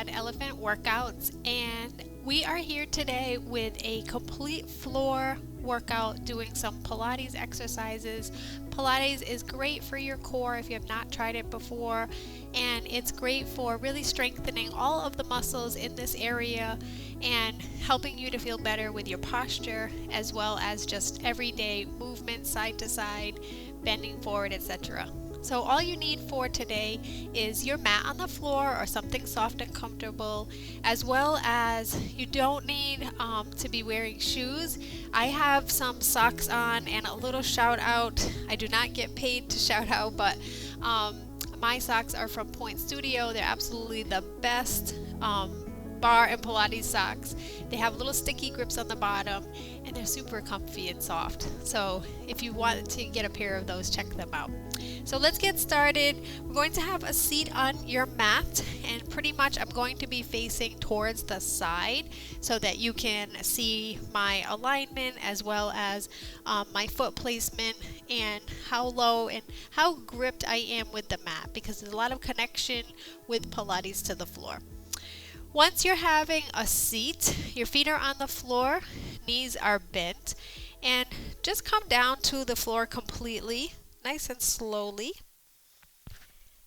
Mad Elephant Workouts, and we are here today with a complete floor workout doing some Pilates exercises. Pilates is great for your core if you have not tried it before, and it's great for really strengthening all of the muscles in this area and helping you to feel better with your posture as well as just everyday movement side to side, bending forward, etc. So all you need for today is your mat on the floor or something soft and comfortable, as well as you don't need to be wearing shoes. I have some socks on, and a little shout out. I do not get paid to shout out, but my socks are from Point Studio. They're absolutely the best bar and Pilates socks. They have little sticky grips on the bottom, and they're super comfy and soft. So if you want to get a pair of those, check them out. So let's get started. We're going to have a seat on your mat, and pretty much I'm going to be facing towards the side so that you can see my alignment as well as my foot placement and how low and how gripped I am with the mat, because there's a lot of connection with Pilates to the floor. Once you're having a seat, your feet are on the floor, knees are bent, and just come down to the floor completely, nice and slowly.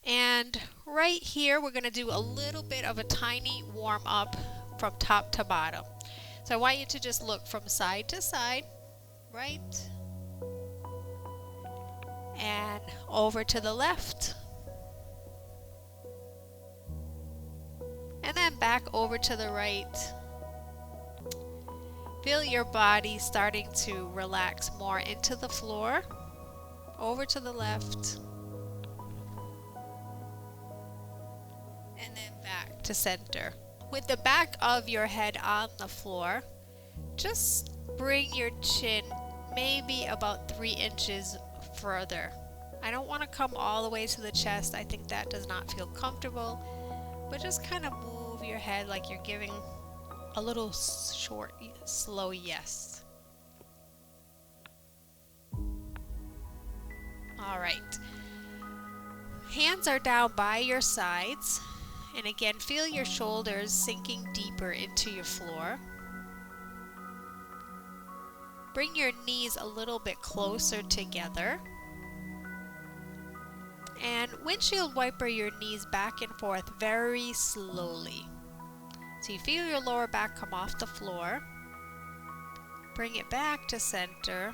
And right here, we're going to do a little bit of a tiny warm up from top to bottom. So I want you to just look from side to side, right, and over to the left, and then back over to the right. Feel your body starting to relax more into the floor, over to the left, and then back to center. With the back of your head on the floor, just bring your chin maybe about 3 inches further. I don't want to come all the way to the chest. I think that does not feel comfortable, but just kind of move your head like you're giving a little short, slow yes. All right. Hands are down by your sides, and again, feel your shoulders sinking deeper into your floor. Bring your knees a little bit closer together, and windshield wiper your knees back and forth very slowly. So you feel your lower back come off the floor. Bring it back to center,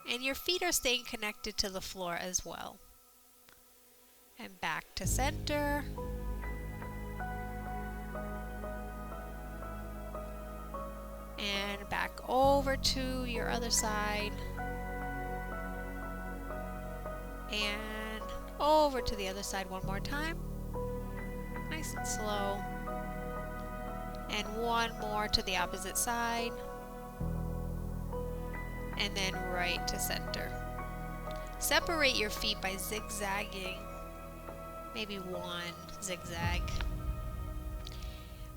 and your feet are staying connected to the floor as well. And back to center. And back over to your other side. And over to the other side one more time. Nice and slow. And one more to the opposite side. And then right to center. Separate your feet by zigzagging, maybe one zigzag.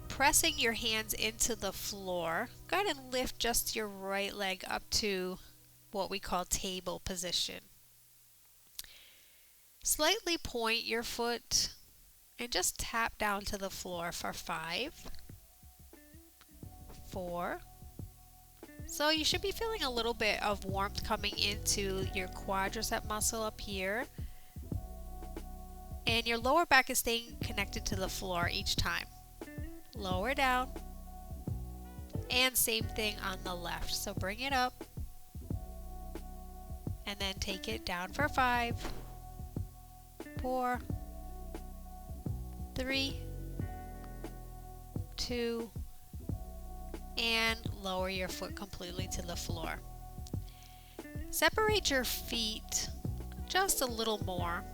Pressing your hands into the floor, go ahead and lift just your right leg up to what we call table position. Slightly point your foot and just tap down to the floor for 5, 4. So you should be feeling a little bit of warmth coming into your quadricep muscle up here. And your lower back is staying connected to the floor each time. Lower down. And same thing on the left. So bring it up. And then take it down for 5, 4, 3, 2, and lower your foot completely to the floor. Separate your feet just a little more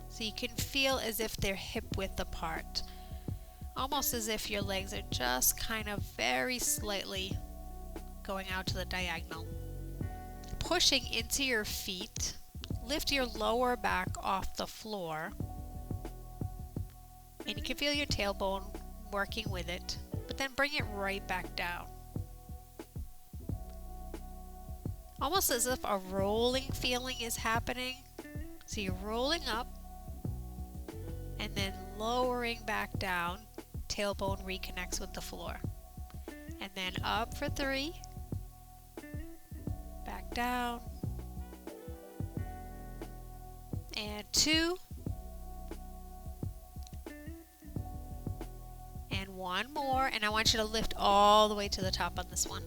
so you can feel as if they're hip width apart, almost as if your legs are just kind of very slightly going out to the diagonal. Pushing into your feet, lift your lower back off the floor, and you can feel your tailbone working with it, but then bring it right back down. Almost as if a rolling feeling is happening. So you're rolling up and then lowering back down tailbone reconnects with the floor. And then up for 3, back down, and 2, and 1 more, and I want you to lift all the way to the top on this one.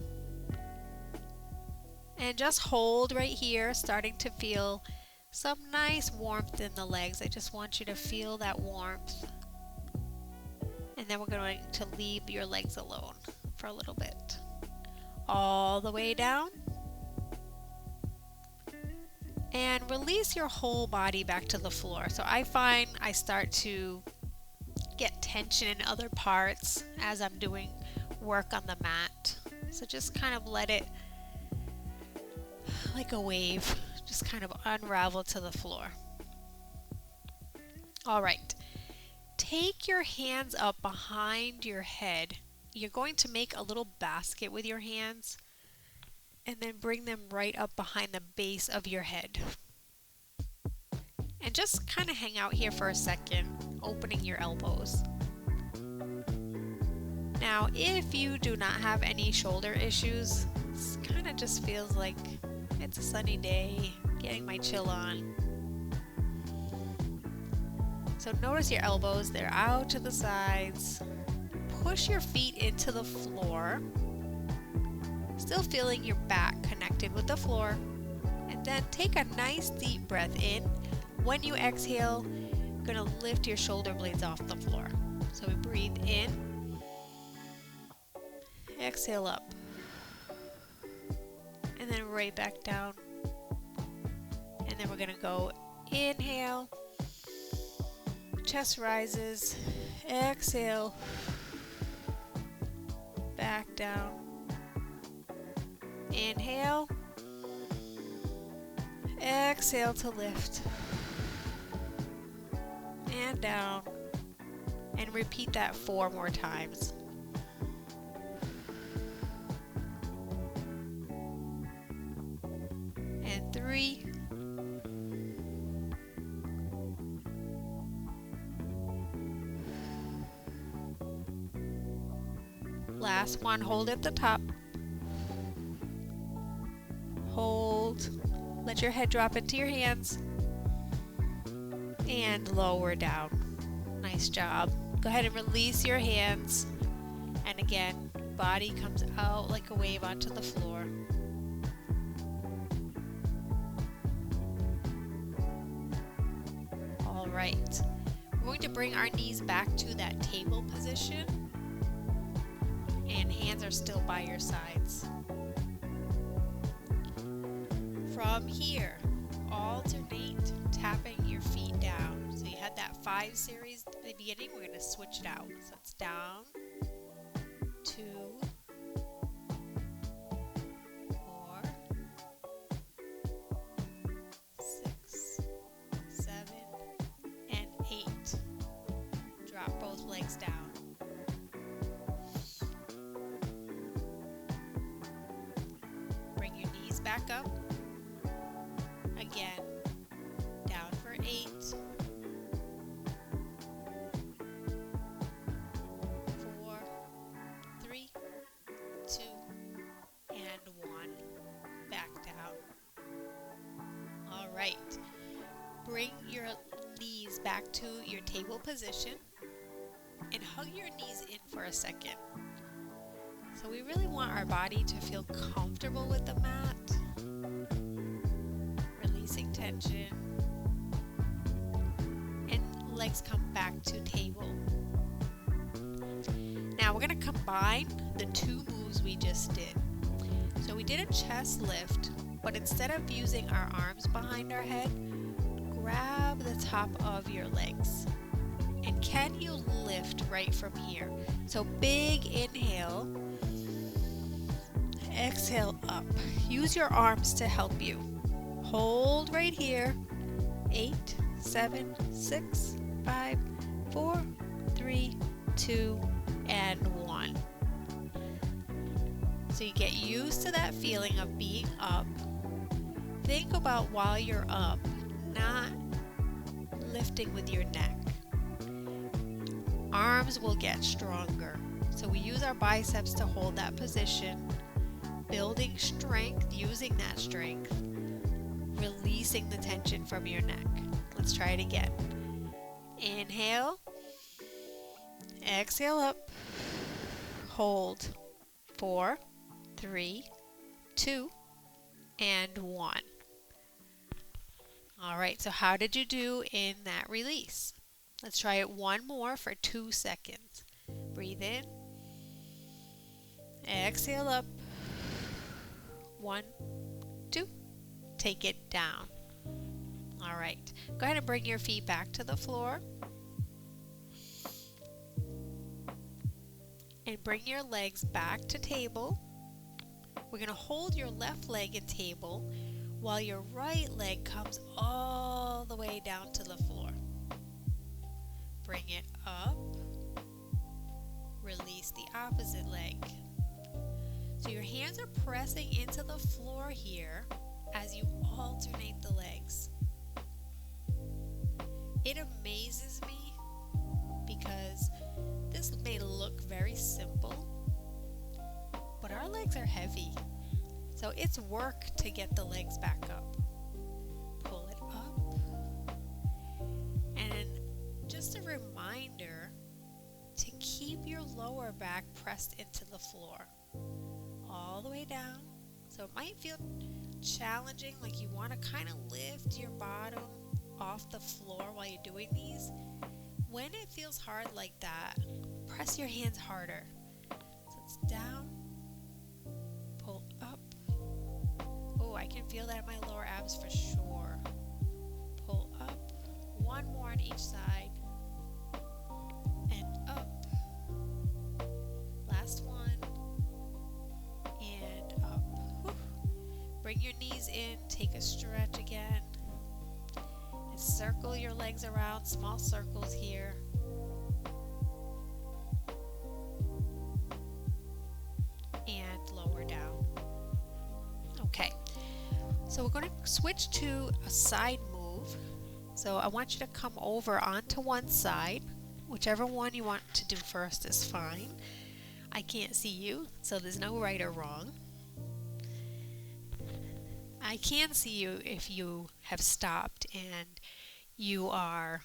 And just hold right here, starting to feel some nice warmth in the legs. I just want you to feel that warmth. And then we're going to leave your legs alone for a little bit. All the way down. And release your whole body back to the floor. So I find I start to get tension in other parts as I'm doing work on the mat. So just kind of let it, like a wave, just kind of unravel to the floor. All right. Take your hands up behind your head. You're going to make a little basket with your hands and then bring them right up behind the base of your head. And just kind of hang out here for a second, opening your elbows. Now, if you do not have any shoulder issues, this kind of just feels like it's a sunny day, getting my chill on. So notice your elbows, they're out to the sides. Push your feet into the floor, still feeling your back connected with the floor. And then take a nice deep breath in. When you exhale, you're going to lift your shoulder blades off the floor. So we breathe in, exhale up, and then right back down. And then we're going to go inhale, chest rises, exhale, back down, inhale, exhale to lift, and down, and repeat that 4 more times. And 3, last one, hold at the top. Hold. Let your head drop into your hands. And lower down. Nice job. Go ahead and release your hands. And again, body comes out like a wave onto the floor. All right. We're going to bring our knees back to that table position. And hands are still by your sides. From here, alternate tapping your feet down. So you had that 5 series at the beginning. We're going to switch it out. So it's down, 2, 4, 6, 7, and 8. Drop both legs down. Bring your knees back up. Again, down for 8, 4, 3, 2, and 1. Back down. All right. Bring your knees back to your table position and hug your knees in for a second. So we really want our body to feel comfortable with the mat. Releasing tension. And legs come back to table. Now we're going to combine the 2 moves we just did. So we did a chest lift, but instead of using our arms behind our head, grab the top of your legs. And can you lift right from here? So big inhale. Exhale up. Use your arms to help you. Hold right here. 8, 7, 6, 5, 4, 3, 2, and 1. So you get used to that feeling of being up. Think about while you're up, not lifting with your neck. Arms will get stronger. So we use our biceps to hold that position, building strength, using that strength, releasing the tension from your neck. Let's try it again. Inhale, exhale up, hold. 4, 3, 2, and 1. All right, so how did you do in that release? Let's try it one more for 2 seconds. Breathe in, exhale up, 1, 2, take it down. All right, go ahead and bring your feet back to the floor. And bring your legs back to table. We're going to hold your left leg in table while your right leg comes all the way down to the floor. Bring it up. Release the opposite leg. So your hands are pressing into the floor here as you alternate the legs. It amazes me because this may look very simple, but our legs are heavy, so it's work to get the legs back up. Pull it up, and just a reminder to keep your lower back pressed into the floor, all the way down. So it might feel challenging, like you want to kind of lift your bottom off the floor while you're doing these. When it feels hard like that, press your hands harder. So it's down, pull up. Oh, I can feel that in my lower abs for sure. Pull up, one more on each side, and up. Last one, and up. Whew. Bring your knees in, take a stretch again. Circle your legs around, small circles here. And lower down. Okay, so we're going to switch to a side move. So I want you to come over onto one side. Whichever one you want to do first is fine. I can't see you, so there's no right or wrong. I can see you if you have stopped and you are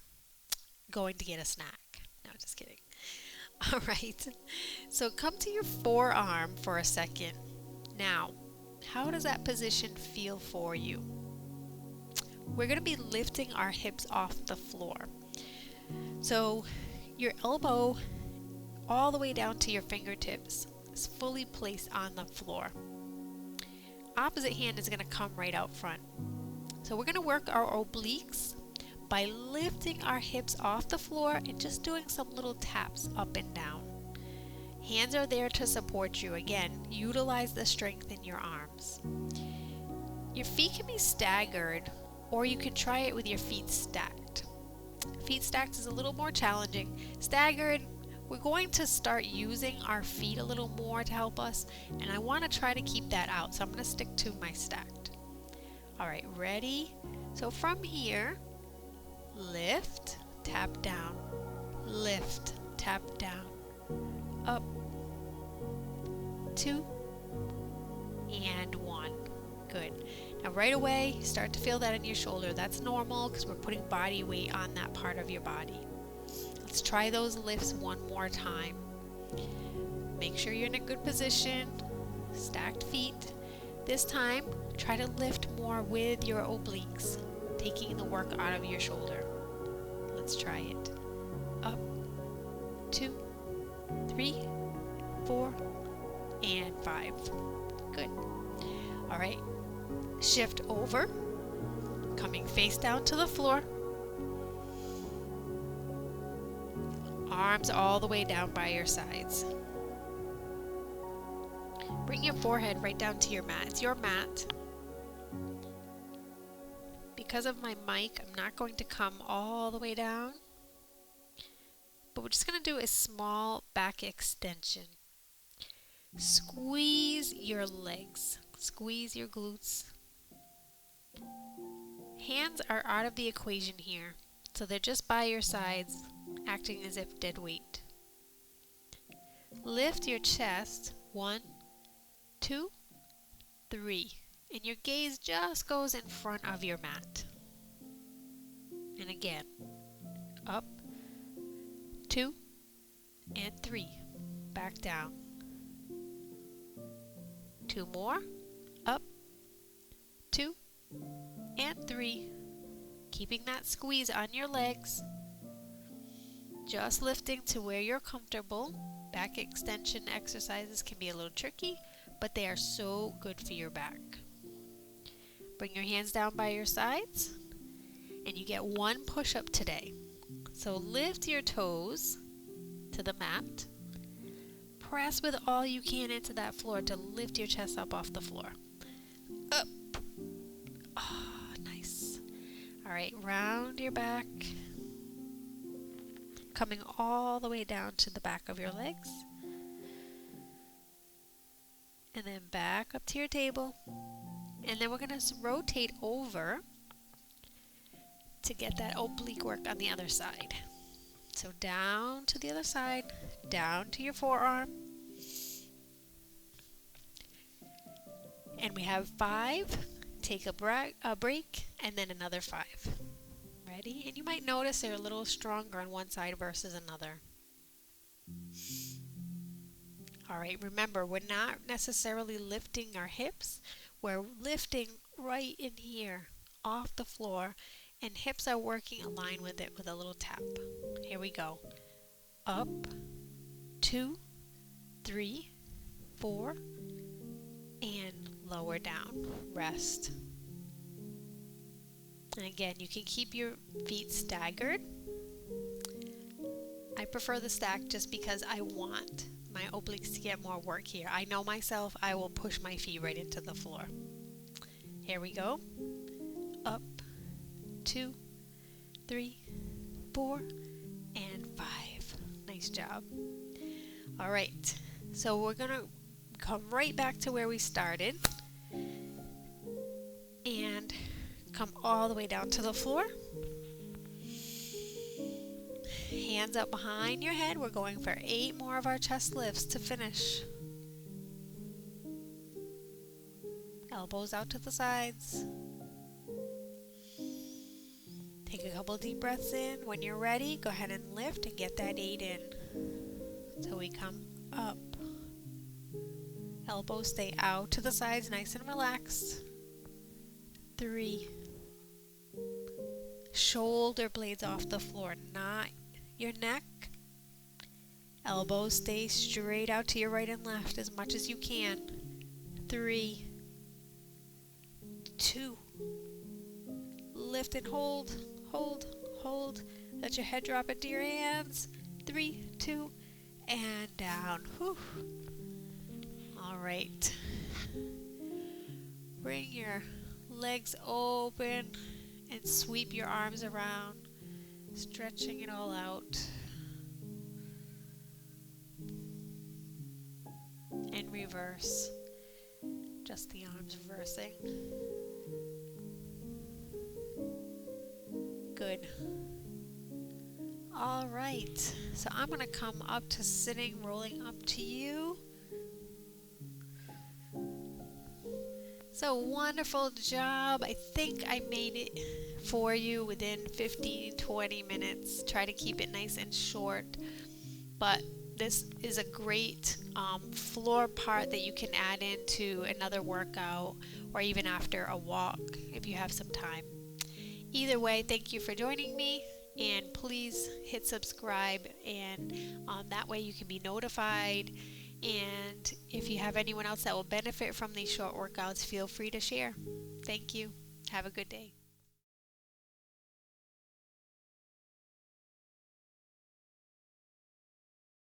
going to get a snack. No, just kidding. All right. So come to your forearm for a second. Now, how does that position feel for you? We're going to be lifting our hips off the floor. So your elbow all the way down to your fingertips is fully placed on the floor. Opposite hand is going to come right out front. So we're going to work our obliques by lifting our hips off the floor and just doing some little taps up and down. Hands are there to support you. Again, utilize the strength in your arms. Your feet can be staggered, or you can try it with your feet stacked. Feet stacked is a little more challenging. Staggered, we're going to start using our feet a little more to help us, and I want to try to keep that out, so I'm going to stick to my stacked. All right, ready? So from here, lift, tap down, lift, tap down, up, 2, and 1. Good. Now right away, start to feel that in your shoulder. That's normal because we're putting body weight on that part of your body. Let's try those lifts one more time. Make sure you're in a good position, stacked feet. This time, try to lift more with your obliques, taking the work out of your shoulder. Let's try it. Up, 2, 3, 4, and 5. Good. All right. Shift over, coming face down to the floor. Arms all the way down by your sides. Bring your forehead right down to your mat. It's your mat. Because of my mic, I'm not going to come all the way down, but we're just going to do a small back extension. Squeeze your legs. Squeeze your glutes. Hands are out of the equation here, so they're just by your sides. acting as if dead weight. Lift your chest, 1, 2, 3, and your gaze just goes in front of your mat. And again, up, 2, and 3, back down. 2 more, up, 2, and 3, keeping that squeeze on your legs, just lifting to where you're comfortable. Back extension exercises can be a little tricky, but they are so good for your back. Bring your hands down by your sides, and you get 1 push-up today. So lift your toes to the mat. Press with all you can into that floor to lift your chest up off the floor. Up. Oh, nice. All right, round your back. Coming all the way down to the back of your legs. And then back up to your table. And then we're going to rotate over to get that oblique work on the other side. So down to the other side, down to your forearm. And we have 5. Take a break, and then another 5. Ready? And you might notice they're a little stronger on one side versus another. All right, remember, we're not necessarily lifting our hips. We're lifting right in here off the floor, and hips are working aligned with it with a little tap. Here we go. Up, 2, 3, 4, and lower down. Rest. And again, you can keep your feet staggered. I prefer the stack just because I want my obliques to get more work here. I know myself, I will push my feet right into the floor. Here we go. Up, 2, 3, 4, and 5. Nice job. All right, so we're gonna come right back to where we started and come all the way down to the floor. Hands up behind your head. We're going for 8 more of our chest lifts to finish. Elbows out to the sides. Take a couple deep breaths in. When you're ready, go ahead and lift and get that 8 in. So we come up. Elbows stay out to the sides, nice and relaxed. 3. Shoulder blades off the floor, not your neck. Elbows stay straight out to your right and left as much as you can. 3, 2. Lift and hold, hold, hold. Let your head drop into your hands. 3, 2, and down. Whew. All right. Bring your legs open and sweep your arms around, stretching it all out. And reverse. Just the arms reversing. Good. All right. So I'm going to come up to sitting, rolling up to you. So wonderful job. I think I made it for you within 15-20 minutes. Try to keep it nice and short, but this is a great floor part that you can add into another workout or even after a walk if you have some time. Either way, thank you for joining me, and please hit subscribe, and that way you can be notified. And if you have anyone else that will benefit from these short workouts, feel free to share. Thank you. Have a good day.